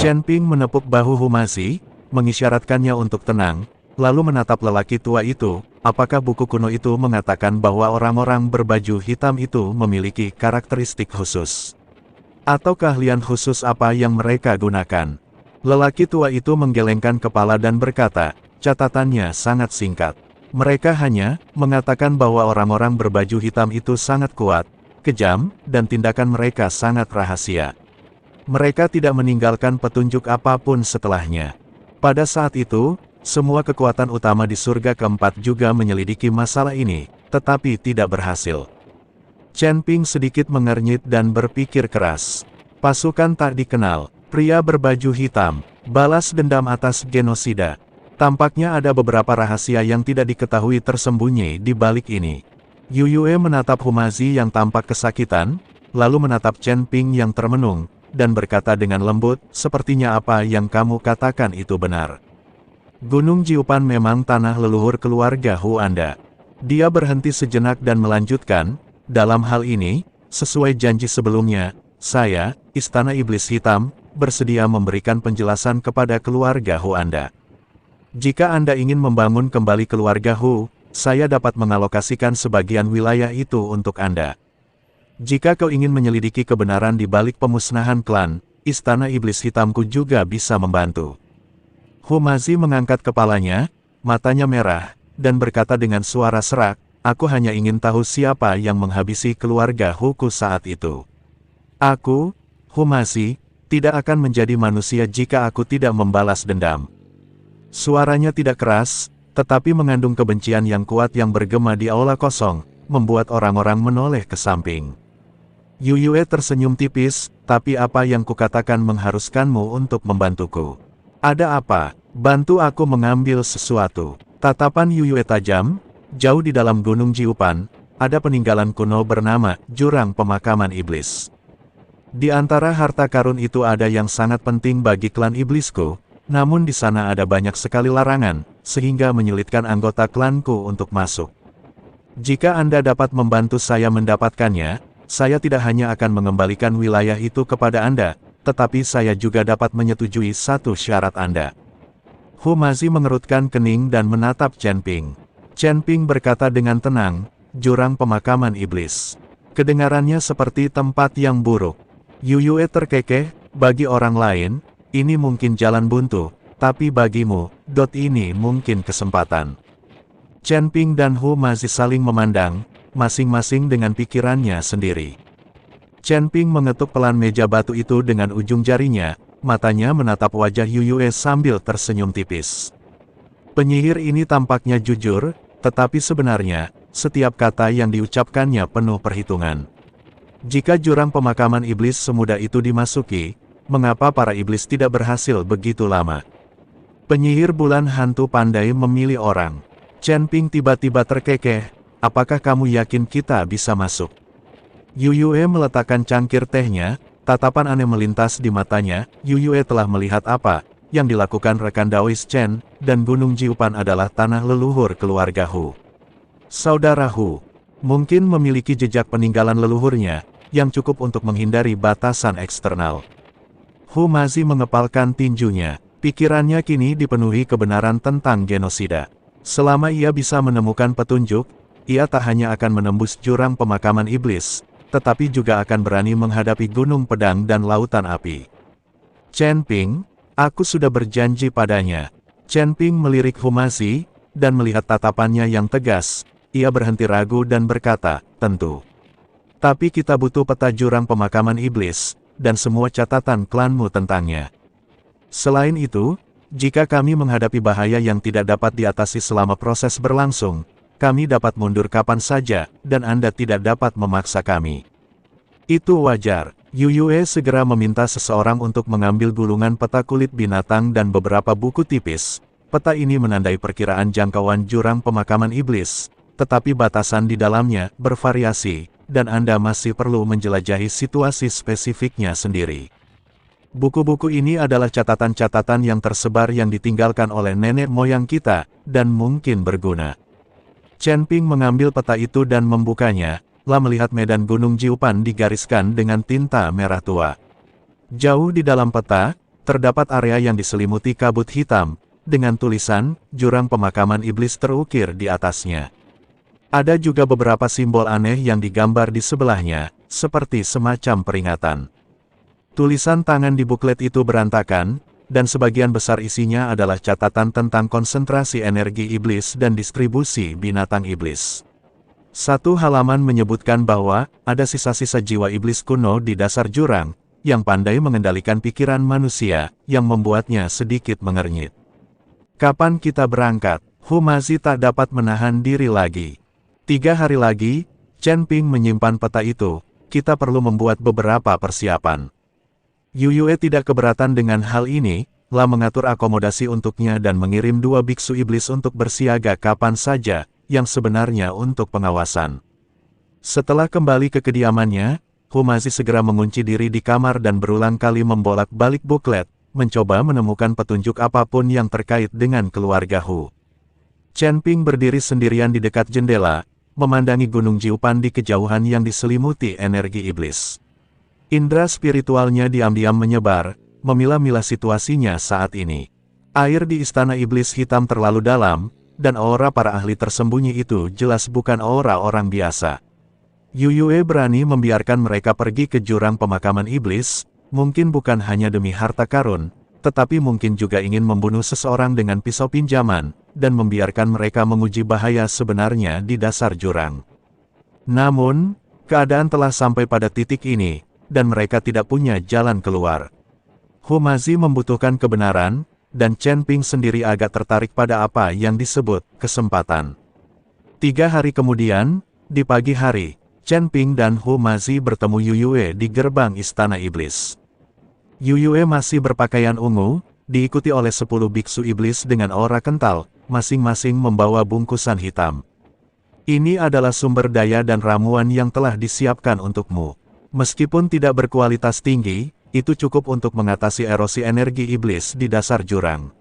Chen Ping menepuk bahu Humazi, mengisyaratkannya untuk tenang, lalu menatap lelaki tua itu. Apakah buku kuno itu mengatakan bahwa orang-orang berbaju hitam itu memiliki karakteristik khusus? Atau keahlian khusus apa yang mereka gunakan? Lelaki tua itu menggelengkan kepala dan berkata, catatannya sangat singkat. Mereka hanya mengatakan bahwa orang-orang berbaju hitam itu sangat kuat, kejam, dan tindakan mereka sangat rahasia. Mereka tidak meninggalkan petunjuk apapun setelahnya. Pada saat itu, semua kekuatan utama di surga keempat juga menyelidiki masalah ini, tetapi tidak berhasil. Chen Ping sedikit mengernyit dan berpikir keras. Pasukan tak dikenal, pria berbaju hitam, balas dendam atas genosida. Tampaknya ada beberapa rahasia yang tidak diketahui tersembunyi di balik ini. Yu Yue menatap Humazi yang tampak kesakitan, lalu menatap Chen Ping yang termenung, dan berkata dengan lembut, sepertinya apa yang kamu katakan itu benar. Gunung Jiupan memang tanah leluhur keluarga Hu Anda. Dia berhenti sejenak dan melanjutkan, dalam hal ini, sesuai janji sebelumnya, saya, Istana Iblis Hitam, bersedia memberikan penjelasan kepada keluarga Hu Anda. Jika Anda ingin membangun kembali keluarga Hu, saya dapat mengalokasikan sebagian wilayah itu untuk Anda. Jika kau ingin menyelidiki kebenaran di balik pemusnahan klan, Istana Iblis Hitamku juga bisa membantu. Humazi mengangkat kepalanya, matanya merah, dan berkata dengan suara serak, aku hanya ingin tahu siapa yang menghabisi keluarga Huku saat itu. Aku, Humazi, tidak akan menjadi manusia jika aku tidak membalas dendam. Suaranya tidak keras, tetapi mengandung kebencian yang kuat yang bergema di aula kosong, membuat orang-orang menoleh ke samping. Yu Yue tersenyum tipis, tapi apa yang kukatakan mengharuskanmu untuk membantuku. Ada apa? Bantu aku mengambil sesuatu. Tatapan Yu Yue tajam. Jauh di dalam Gunung Jiupan, ada peninggalan kuno bernama Jurang Pemakaman Iblis. Di antara harta karun itu ada yang sangat penting bagi klan iblisku, namun di sana ada banyak sekali larangan, sehingga menyulitkan anggota klanku untuk masuk. Jika Anda dapat membantu saya mendapatkannya, saya tidak hanya akan mengembalikan wilayah itu kepada Anda, tetapi saya juga dapat menyetujui satu syarat Anda. Humazi mengerutkan kening dan menatap Chen Ping. Chen Ping berkata dengan tenang, Jurang Pemakaman Iblis. Kedengarannya seperti tempat yang buruk. Yu Yue terkekeh, bagi orang lain, ini mungkin jalan buntu, tapi bagimu, ini mungkin kesempatan. Chen Ping dan Humazi saling memandang, masing-masing dengan pikirannya sendiri. Chen Ping mengetuk pelan meja batu itu dengan ujung jarinya, matanya menatap wajah Yu Yue sambil tersenyum tipis. Penyihir ini tampaknya jujur, tetapi sebenarnya, setiap kata yang diucapkannya penuh perhitungan. Jika jurang pemakaman iblis semudah itu dimasuki, mengapa para iblis tidak berhasil begitu lama? Penyihir bulan hantu pandai memilih orang. Chen Ping tiba-tiba terkekeh, apakah kamu yakin kita bisa masuk? Yu Yue meletakkan cangkir tehnya, tatapan aneh melintas di matanya. Yu Yue telah melihat apa yang dilakukan rekan Daois Chen, dan Gunung Jiupan adalah tanah leluhur keluarga Hu. Saudara Hu mungkin memiliki jejak peninggalan leluhurnya, yang cukup untuk menghindari batasan eksternal. Humazi mengepalkan tinjunya, pikirannya kini dipenuhi kebenaran tentang genosida. Selama ia bisa menemukan petunjuk, ia tak hanya akan menembus jurang pemakaman iblis, tetapi juga akan berani menghadapi gunung pedang dan lautan api. Chen Ping, aku sudah berjanji padanya. Chen Ping melirik Humazi, dan melihat tatapannya yang tegas, ia berhenti ragu dan berkata, tentu. Tapi kita butuh peta jurang pemakaman iblis, dan semua catatan klanmu tentangnya. Selain itu, jika kami menghadapi bahaya yang tidak dapat diatasi selama proses berlangsung, kami dapat mundur kapan saja, dan Anda tidak dapat memaksa kami. Itu wajar. Yu Yue segera meminta seseorang untuk mengambil gulungan peta kulit binatang dan beberapa buku tipis. Peta ini menandai perkiraan jangkauan jurang pemakaman iblis, tetapi batasan di dalamnya bervariasi, dan Anda masih perlu menjelajahi situasi spesifiknya sendiri. Buku-buku ini adalah catatan-catatan yang tersebar yang ditinggalkan oleh nenek moyang kita, dan mungkin berguna. Chen Ping mengambil peta itu dan membukanya, lah melihat medan Gunung Jiupan digariskan dengan tinta merah tua. Jauh di dalam peta, terdapat area yang diselimuti kabut hitam, dengan tulisan, Jurang Pemakaman Iblis terukir di atasnya. Ada juga beberapa simbol aneh yang digambar di sebelahnya, seperti semacam peringatan. Tulisan tangan di buklet itu berantakan, dan sebagian besar isinya adalah catatan tentang konsentrasi energi iblis dan distribusi binatang iblis. Satu halaman menyebutkan bahwa ada sisa-sisa jiwa iblis kuno di dasar jurang, yang pandai mengendalikan pikiran manusia, yang membuatnya sedikit mengernyit. Kapan kita berangkat? Humazi tak dapat menahan diri lagi. 3 hari lagi, Chen Ping menyimpan peta itu, kita perlu membuat beberapa persiapan. Yuyue tidak keberatan dengan hal ini, lah mengatur akomodasi untuknya dan mengirim 2 biksu iblis untuk bersiaga kapan saja, yang sebenarnya untuk pengawasan. Setelah kembali ke kediamannya, Humazi segera mengunci diri di kamar dan berulang kali membolak-balik buklet, mencoba menemukan petunjuk apapun yang terkait dengan keluarga Hu. Chen Ping berdiri sendirian di dekat jendela, memandangi Gunung Jiupan di kejauhan yang diselimuti energi iblis. Indra spiritualnya diam-diam menyebar, memilah-milah situasinya saat ini. Air di Istana Iblis Hitam terlalu dalam, dan aura para ahli tersembunyi itu jelas bukan aura orang biasa. Yuyue berani membiarkan mereka pergi ke jurang pemakaman iblis, mungkin bukan hanya demi harta karun, tetapi mungkin juga ingin membunuh seseorang dengan pisau pinjaman, dan membiarkan mereka menguji bahaya sebenarnya di dasar jurang. Namun, keadaan telah sampai pada titik ini, dan mereka tidak punya jalan keluar. Humazi membutuhkan kebenaran, dan Chen Ping sendiri agak tertarik pada apa yang disebut kesempatan. 3 hari kemudian, di pagi hari, Chen Ping dan Humazi bertemu Yuyue di gerbang Istana Iblis. Yuyue masih berpakaian ungu, diikuti oleh 10 biksu iblis dengan aura kental, masing-masing membawa bungkusan hitam. Ini adalah sumber daya dan ramuan yang telah disiapkan untukmu. Meskipun tidak berkualitas tinggi, itu cukup untuk mengatasi erosi energi iblis di dasar jurang.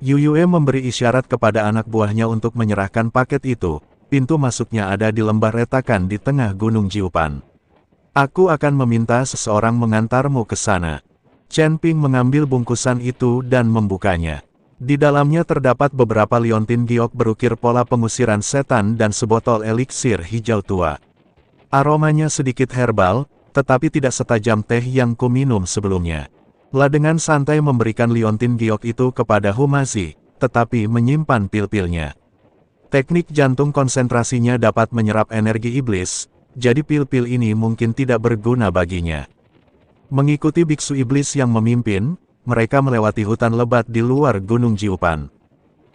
Yuyue memberi isyarat kepada anak buahnya untuk menyerahkan paket itu. Pintu masuknya ada di lembah retakan di tengah Gunung Jiupan. Aku akan meminta seseorang mengantarmu ke sana. Chen Ping mengambil bungkusan itu dan membukanya. Di dalamnya terdapat beberapa liontin giok berukir pola pengusiran setan dan sebotol eliksir hijau tua. Aromanya sedikit herbal, tetapi tidak setajam teh yang kuminum sebelumnya. La dengan santai memberikan liontin giok itu kepada Humazi, tetapi menyimpan pil-pilnya. Teknik jantung konsentrasinya dapat menyerap energi iblis, jadi pil-pil ini mungkin tidak berguna baginya. Mengikuti biksu iblis yang memimpin, mereka melewati hutan lebat di luar Gunung Jiupan.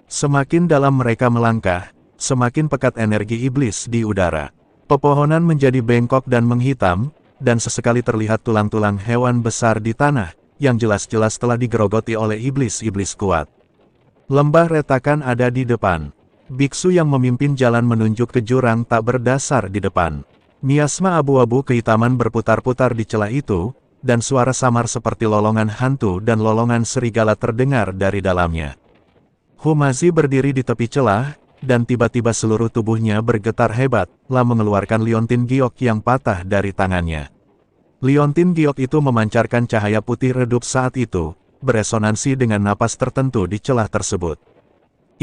Semakin dalam mereka melangkah, semakin pekat energi iblis di udara. Pepohonan menjadi bengkok dan menghitam, dan sesekali terlihat tulang-tulang hewan besar di tanah, yang jelas-jelas telah digerogoti oleh iblis-iblis kuat. Lembah retakan ada di depan. Biksu yang memimpin jalan menunjuk ke jurang tak berdasar di depan. Miasma abu-abu kehitaman berputar-putar di celah itu, dan suara samar seperti lolongan hantu dan lolongan serigala terdengar dari dalamnya. Humazi berdiri di tepi celah, dan tiba-tiba seluruh tubuhnya bergetar hebat, lah mengeluarkan liontin giok yang patah dari tangannya. Liontin giok itu memancarkan cahaya putih redup saat itu, beresonansi dengan napas tertentu di celah tersebut.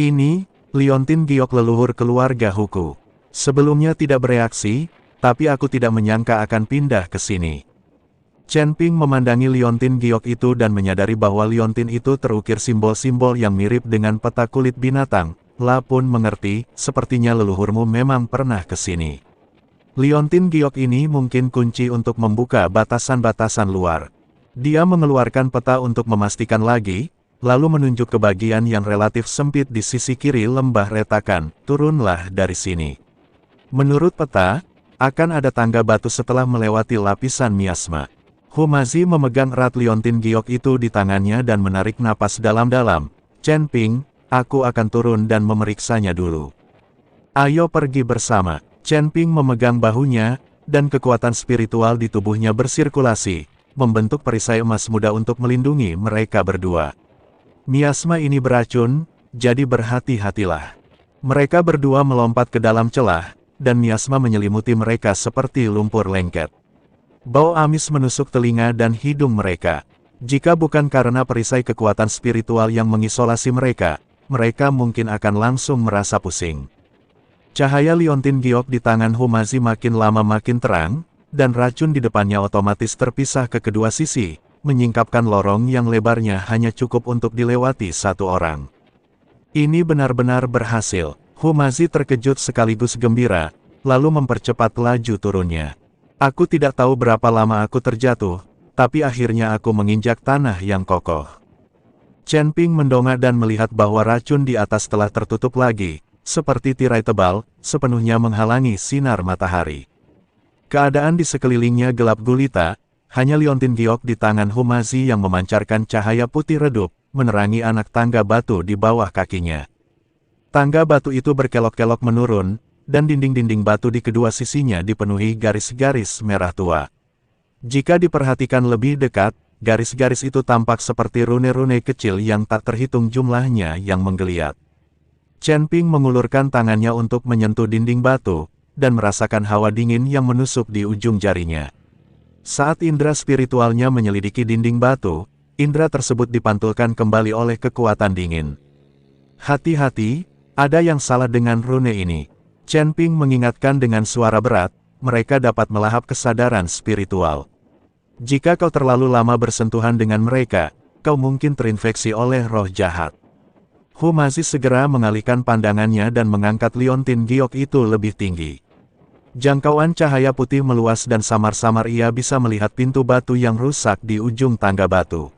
Ini, liontin giok leluhur keluarga Huku. Sebelumnya tidak bereaksi, tapi aku tidak menyangka akan pindah ke sini. Chen Ping memandangi liontin giok itu dan menyadari bahwa liontin itu terukir simbol-simbol yang mirip dengan peta kulit binatang. La pun mengerti, sepertinya leluhurmu memang pernah ke sini. Liontin giok ini mungkin kunci untuk membuka batasan-batasan luar. Dia mengeluarkan peta untuk memastikan lagi, lalu menunjuk ke bagian yang relatif sempit di sisi kiri lembah retakan, turunlah dari sini. Menurut peta, akan ada tangga batu setelah melewati lapisan miasma. Humazi memegang erat liontin giok itu di tangannya dan menarik napas dalam-dalam. Chen Ping, aku akan turun dan memeriksanya dulu. Ayo pergi bersama. Chen Ping memegang bahunya, dan kekuatan spiritual di tubuhnya bersirkulasi, membentuk perisai emas muda untuk melindungi mereka berdua. Miasma ini beracun, jadi berhati-hatilah. Mereka berdua melompat ke dalam celah, dan miasma menyelimuti mereka seperti lumpur lengket. Bau amis menusuk telinga dan hidung mereka. Jika bukan karena perisai kekuatan spiritual yang mengisolasi mereka, mereka mungkin akan langsung merasa pusing. Cahaya liontin giok di tangan Humazi makin lama makin terang, dan racun di depannya otomatis terpisah ke kedua sisi, menyingkapkan lorong yang lebarnya hanya cukup untuk dilewati satu orang. Ini benar-benar berhasil. Humazi terkejut sekaligus gembira, lalu mempercepat laju turunnya. Aku tidak tahu berapa lama aku terjatuh, tapi akhirnya aku menginjak tanah yang kokoh. Chen Ping mendongak dan melihat bahwa racun di atas telah tertutup lagi, seperti tirai tebal, sepenuhnya menghalangi sinar matahari. Keadaan di sekelilingnya gelap gulita, hanya liontin giok di tangan Humazi yang memancarkan cahaya putih redup, menerangi anak tangga batu di bawah kakinya. Tangga batu itu berkelok-kelok menurun, dan dinding-dinding batu di kedua sisinya dipenuhi garis-garis merah tua. Jika diperhatikan lebih dekat, garis-garis itu tampak seperti rune-rune kecil yang tak terhitung jumlahnya yang menggeliat. Chen Ping mengulurkan tangannya untuk menyentuh dinding batu, dan merasakan hawa dingin yang menusuk di ujung jarinya. Saat indera spiritualnya menyelidiki dinding batu, indera tersebut dipantulkan kembali oleh kekuatan dingin. Hati-hati, ada yang salah dengan rune ini. Chen Ping mengingatkan dengan suara berat, mereka dapat melahap kesadaran spiritual. Jika kau terlalu lama bersentuhan dengan mereka, kau mungkin terinfeksi oleh roh jahat. Humazi segera mengalihkan pandangannya dan mengangkat liontin giok itu lebih tinggi. Jangkauan cahaya putih meluas dan samar-samar ia bisa melihat pintu batu yang rusak di ujung tangga batu.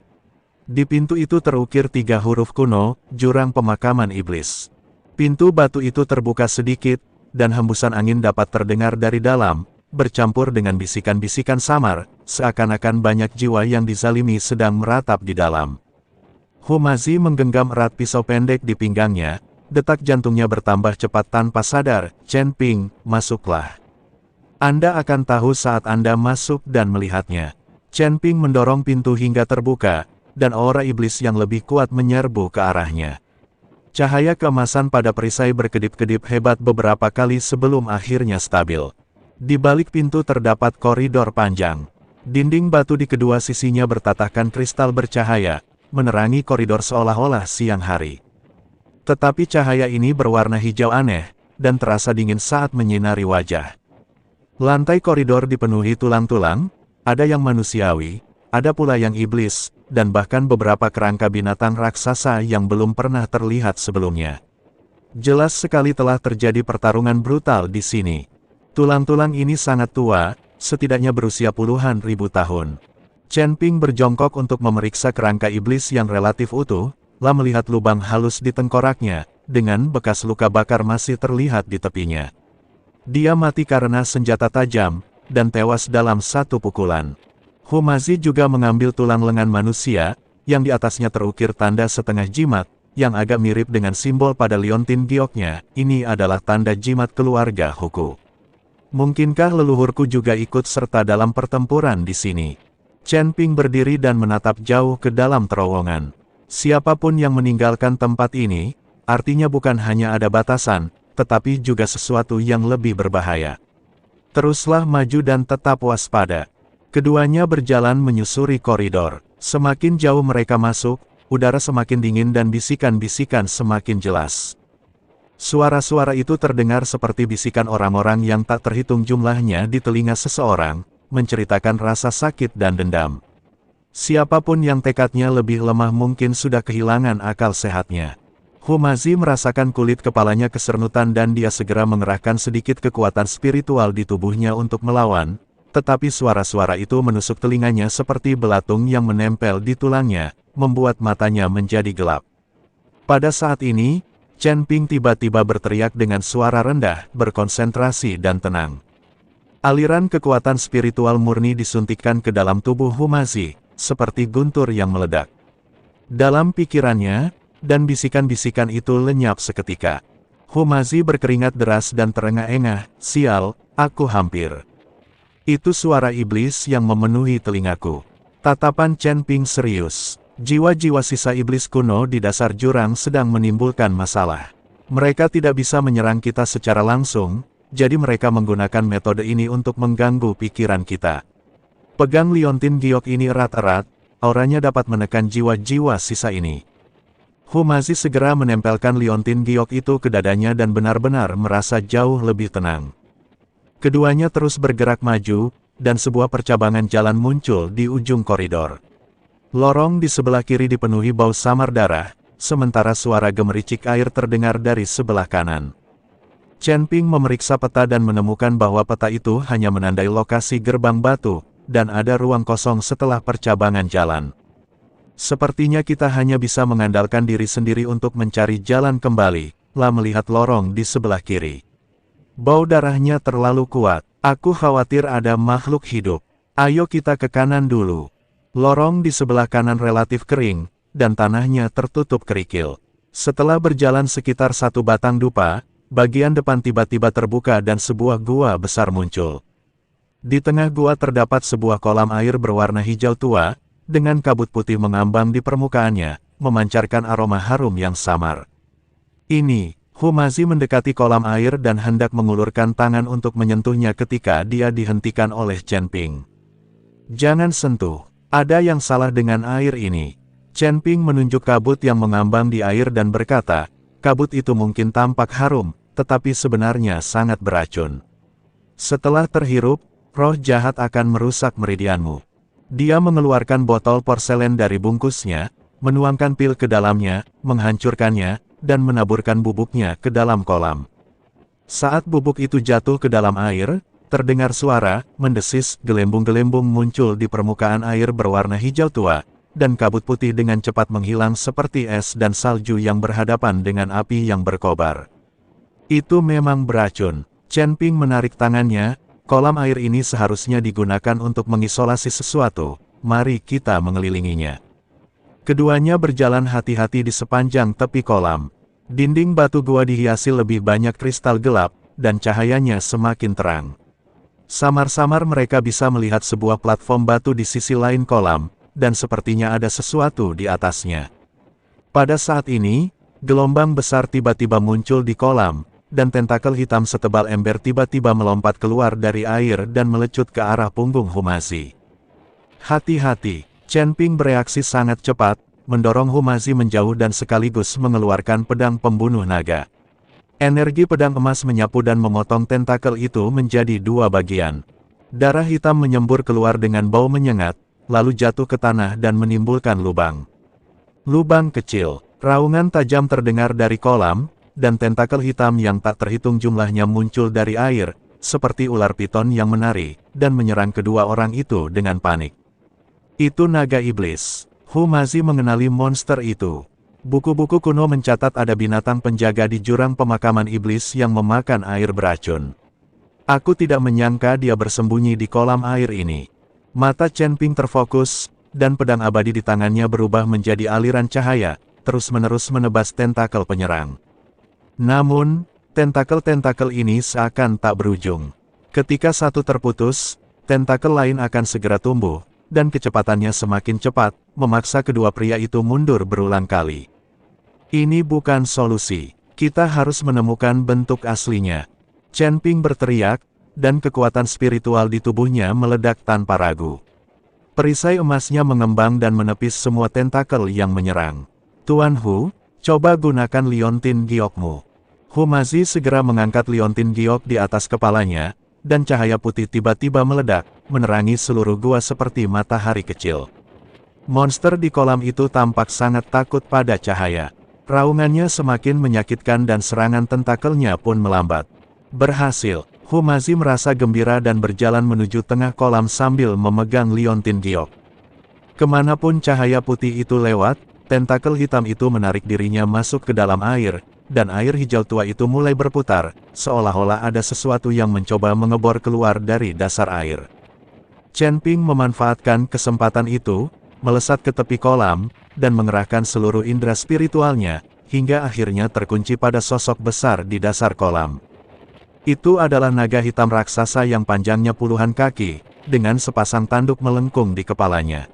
Di pintu itu terukir 3 huruf kuno, Jurang Pemakaman Iblis. Pintu batu itu terbuka sedikit, dan hembusan angin dapat terdengar dari dalam, bercampur dengan bisikan-bisikan samar, seakan-akan banyak jiwa yang dizalimi sedang meratap di dalam. Humazi menggenggam erat pisau pendek di pinggangnya, detak jantungnya bertambah cepat tanpa sadar. Chen Ping, masuklah. Anda akan tahu saat Anda masuk dan melihatnya. Chen Ping mendorong pintu hingga terbuka, dan aura iblis yang lebih kuat menyerbu ke arahnya. Cahaya keemasan pada perisai berkedip-kedip hebat beberapa kali sebelum akhirnya stabil. Di balik pintu terdapat koridor panjang. Dinding batu di kedua sisinya bertatahkan kristal bercahaya, menerangi koridor seolah-olah siang hari. Tetapi cahaya ini berwarna hijau aneh, dan terasa dingin saat menyinari wajah. Lantai koridor dipenuhi tulang-tulang, ada yang manusiawi, ada pula yang iblis, dan bahkan beberapa kerangka binatang raksasa yang belum pernah terlihat sebelumnya. Jelas sekali telah terjadi pertarungan brutal di sini. Tulang-tulang ini sangat tua, setidaknya berusia puluhan ribu tahun. Chen Ping berjongkok untuk memeriksa kerangka iblis yang relatif utuh, lalu melihat lubang halus di tengkoraknya, dengan bekas luka bakar masih terlihat di tepinya. Dia mati karena senjata tajam, dan tewas dalam satu pukulan. Humazi juga mengambil tulang lengan manusia, yang di atasnya terukir tanda setengah jimat, yang agak mirip dengan simbol pada liontin gioknya. Ini adalah tanda jimat keluarga Huku. Mungkinkah leluhurku juga ikut serta dalam pertempuran di sini? Chen Ping berdiri dan menatap jauh ke dalam terowongan. Siapapun yang meninggalkan tempat ini, artinya bukan hanya ada batasan, tetapi juga sesuatu yang lebih berbahaya. Teruslah maju dan tetap waspada. Keduanya berjalan menyusuri koridor. Semakin jauh mereka masuk, udara semakin dingin dan bisikan-bisikan semakin jelas. Suara-suara itu terdengar seperti bisikan orang-orang yang tak terhitung jumlahnya di telinga seseorang, menceritakan rasa sakit dan dendam. Siapapun yang tekadnya lebih lemah mungkin sudah kehilangan akal sehatnya. Humazi merasakan kulit kepalanya kesernutan dan dia segera mengerahkan sedikit kekuatan spiritual di tubuhnya untuk melawan, tetapi suara-suara itu menusuk telinganya seperti belatung yang menempel di tulangnya, membuat matanya menjadi gelap. Pada saat ini, Chen Ping tiba-tiba berteriak dengan suara rendah, berkonsentrasi dan tenang. Aliran kekuatan spiritual murni disuntikkan ke dalam tubuh Humazi, seperti guntur yang meledak. Dalam pikirannya, dan bisikan-bisikan itu lenyap seketika. Humazi berkeringat deras dan terengah-engah, sial, aku hampir. Itu suara iblis yang memenuhi telingaku. Tatapan Chen Ping serius. Jiwa-jiwa sisa iblis kuno di dasar jurang sedang menimbulkan masalah. Mereka tidak bisa menyerang kita secara langsung, jadi mereka menggunakan metode ini untuk mengganggu pikiran kita. Pegang liontin giok ini erat-erat, auranya dapat menekan jiwa-jiwa sisa ini. Humazi segera menempelkan liontin giok itu ke dadanya dan benar-benar merasa jauh lebih tenang. Keduanya terus bergerak maju, dan sebuah percabangan jalan muncul di ujung koridor. Lorong di sebelah kiri dipenuhi bau samar darah, sementara suara gemericik air terdengar dari sebelah kanan. Chen Ping memeriksa peta dan menemukan bahwa peta itu hanya menandai lokasi gerbang batu, dan ada ruang kosong setelah percabangan jalan. Sepertinya kita hanya bisa mengandalkan diri sendiri untuk mencari jalan kembali, lah melihat lorong di sebelah kiri. Bau darahnya terlalu kuat, aku khawatir ada makhluk hidup. Ayo kita ke kanan dulu. Lorong di sebelah kanan relatif kering, dan tanahnya tertutup kerikil. Setelah berjalan sekitar 1 batang dupa, bagian depan tiba-tiba terbuka dan sebuah gua besar muncul. Di tengah gua terdapat sebuah kolam air berwarna hijau tua, dengan kabut putih mengambang di permukaannya, memancarkan aroma harum yang samar. Ini, Humazi mendekati kolam air dan hendak mengulurkan tangan untuk menyentuhnya ketika dia dihentikan oleh Chen Ping. Jangan sentuh, ada yang salah dengan air ini. Chen Ping menunjuk kabut yang mengambang di air dan berkata, kabut itu mungkin tampak harum, tetapi sebenarnya sangat beracun. Setelah terhirup, roh jahat akan merusak meridianmu. Dia mengeluarkan botol porselen dari bungkusnya, menuangkan pil ke dalamnya, menghancurkannya, dan menaburkan bubuknya ke dalam kolam. Saat bubuk itu jatuh ke dalam air, terdengar suara, mendesis, gelembung-gelembung muncul di permukaan air berwarna hijau tua, dan kabut putih dengan cepat menghilang seperti es dan salju yang berhadapan dengan api yang berkobar. Itu memang beracun. Chen Ping menarik tangannya, kolam air ini seharusnya digunakan untuk mengisolasi sesuatu, mari kita mengelilinginya. Keduanya berjalan hati-hati di sepanjang tepi kolam. Dinding batu gua dihiasi lebih banyak kristal gelap, dan cahayanya semakin terang. Samar-samar mereka bisa melihat sebuah platform batu di sisi lain kolam, dan sepertinya ada sesuatu di atasnya. Pada saat ini, gelombang besar tiba-tiba muncul di kolam, dan tentakel hitam setebal ember tiba-tiba melompat keluar dari air dan melecut ke arah punggung Humazi. Hati-hati! Chen Ping bereaksi sangat cepat, mendorong Humazi menjauh dan sekaligus mengeluarkan pedang pembunuh naga. Energi pedang emas menyapu dan memotong tentakel itu menjadi 2 bagian. Darah hitam menyembur keluar dengan bau menyengat, lalu jatuh ke tanah dan menimbulkan lubang. Lubang kecil, raungan tajam terdengar dari kolam, dan tentakel hitam yang tak terhitung jumlahnya muncul dari air, seperti ular piton yang menari, dan menyerang kedua orang itu dengan panik. Itu naga iblis. Humazi mengenali monster itu. Buku-buku kuno mencatat ada binatang penjaga di jurang pemakaman iblis yang memakan air beracun. Aku tidak menyangka dia bersembunyi di kolam air ini. Mata Chen Ping terfokus, dan pedang abadi di tangannya berubah menjadi aliran cahaya, terus-menerus menebas tentakel penyerang. Namun, tentakel-tentakel ini seakan tak berujung. Ketika satu terputus, tentakel lain akan segera tumbuh, dan kecepatannya semakin cepat, memaksa kedua pria itu mundur berulang kali. Ini bukan solusi. Kita harus menemukan bentuk aslinya. Chen Ping berteriak, dan kekuatan spiritual di tubuhnya meledak tanpa ragu. Perisai emasnya mengembang dan menepis semua tentakel yang menyerang. Tuan Hu, coba gunakan liontin giokmu. Humazi segera mengangkat liontin giok di atas kepalanya, dan cahaya putih tiba-tiba meledak, menerangi seluruh gua seperti matahari kecil. Monster di kolam itu tampak sangat takut pada cahaya. Raungannya semakin menyakitkan dan serangan tentakelnya pun melambat. Berhasil, Humazi merasa gembira dan berjalan menuju tengah kolam sambil memegang liontin giok. Kemanapun cahaya putih itu lewat, tentakel hitam itu menarik dirinya masuk ke dalam air, dan air hijau tua itu mulai berputar, seolah-olah ada sesuatu yang mencoba mengebor keluar dari dasar air. Chen Ping memanfaatkan kesempatan itu, melesat ke tepi kolam, dan mengerahkan seluruh indera spiritualnya, hingga akhirnya terkunci pada sosok besar di dasar kolam. Itu adalah naga hitam raksasa yang panjangnya puluhan kaki, dengan sepasang tanduk melengkung di kepalanya.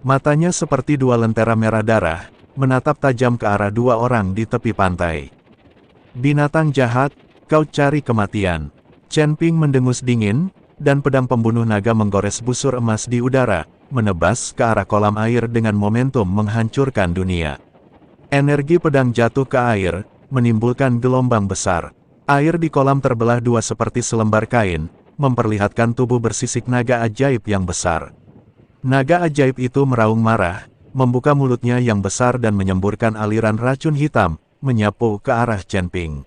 Matanya seperti 2 lentera merah darah, menatap tajam ke arah 2 orang di tepi pantai. Binatang jahat, kau cari kematian. Chen Ping mendengus dingin, dan pedang pembunuh naga menggores busur emas di udara, menebas ke arah kolam air dengan momentum menghancurkan dunia. Energi pedang jatuh ke air, menimbulkan gelombang besar. Air di kolam terbelah dua seperti selembar kain, memperlihatkan tubuh bersisik naga ajaib yang besar. Naga ajaib itu meraung marah, membuka mulutnya yang besar dan menyemburkan aliran racun hitam, menyapu ke arah Chen Ping.